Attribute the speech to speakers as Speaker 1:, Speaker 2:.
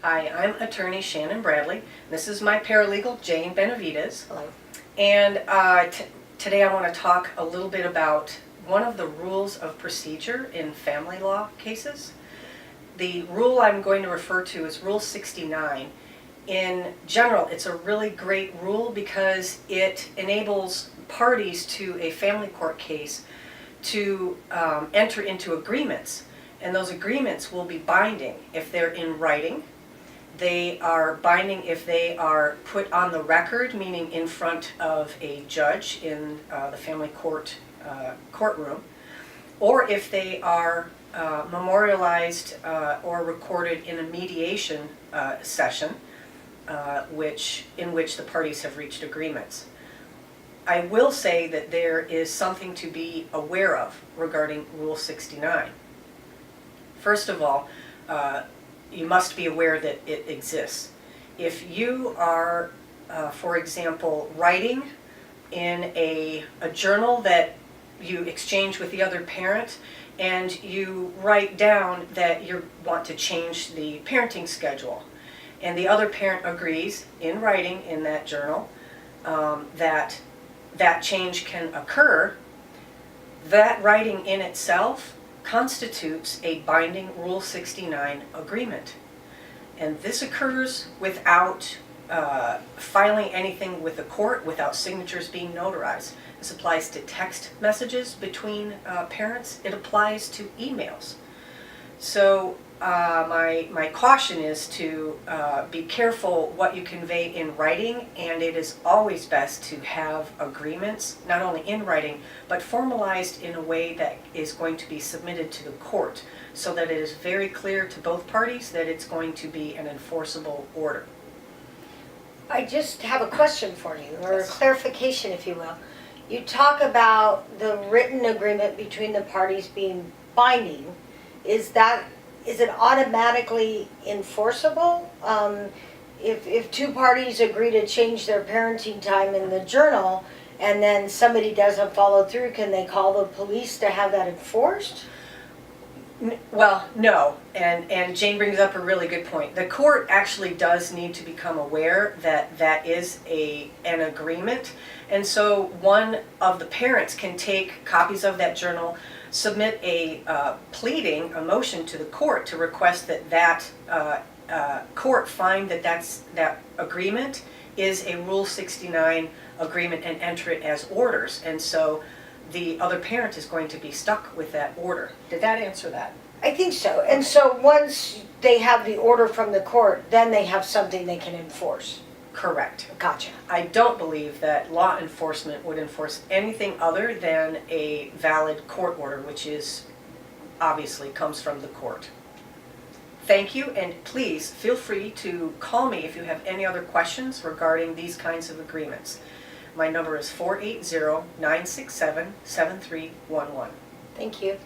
Speaker 1: Hi, I'm attorney Shannon Bradley. This is my paralegal, Jane Benavides.
Speaker 2: Hello.
Speaker 1: And today I want to talk a little bit about one of the rules of procedure in family law cases. The rule I'm going to refer to is Rule 69. In general, it's a really great rule because it enables parties to a family court case to enter into agreements. And those agreements will be binding if they're in writing. They are binding if they are put on the record, meaning in front of a judge in the family courtroom, or if they are memorialized or recorded in a mediation session in which the parties have reached agreements. I will say that there is something to be aware of regarding Rule 69. First of all, you must be aware that it exists. If you are, for example, writing in a journal that you exchange with the other parent, and you write down that you want to change the parenting schedule, and the other parent agrees in writing in that journal that that change can occur, that writing in itself constitutes a binding Rule 69 agreement. And this occurs without filing anything with the court, without signatures being notarized. This applies to text messages between parents. It applies to emails. So my caution is to be careful what you convey in writing, and it is always best to have agreements, not only in writing, but formalized in a way that is going to be submitted to the court, so that it is very clear to both parties that it's going to be an enforceable order.
Speaker 2: I just have a question for you, or a
Speaker 1: Yes.
Speaker 2: clarification, if you will. You talk about the written agreement between the parties being binding. Is it automatically enforceable? If two parties agree to change their parenting time in the journal, and then somebody doesn't follow through, can they call the police to have that enforced?
Speaker 1: Well, no, and Jane brings up a really good point. The court actually does need to become aware that that is an agreement, and so one of the parents can take copies of that journal, submit a pleading, a motion to the court to request that court find that that agreement is a Rule 69 agreement and enter it as orders. And so the other parent is going to be stuck with that order. Did that answer that?
Speaker 2: I think so. And so once they have the order from the court, then they have something they can enforce.
Speaker 1: Correct.
Speaker 2: Gotcha.
Speaker 1: I don't believe that law enforcement would enforce anything other than a valid court order, which is obviously comes from the court. Thank you, and please feel free to call me if you have any other questions regarding these kinds of agreements. My number is 480-967-7311.
Speaker 2: Thank you.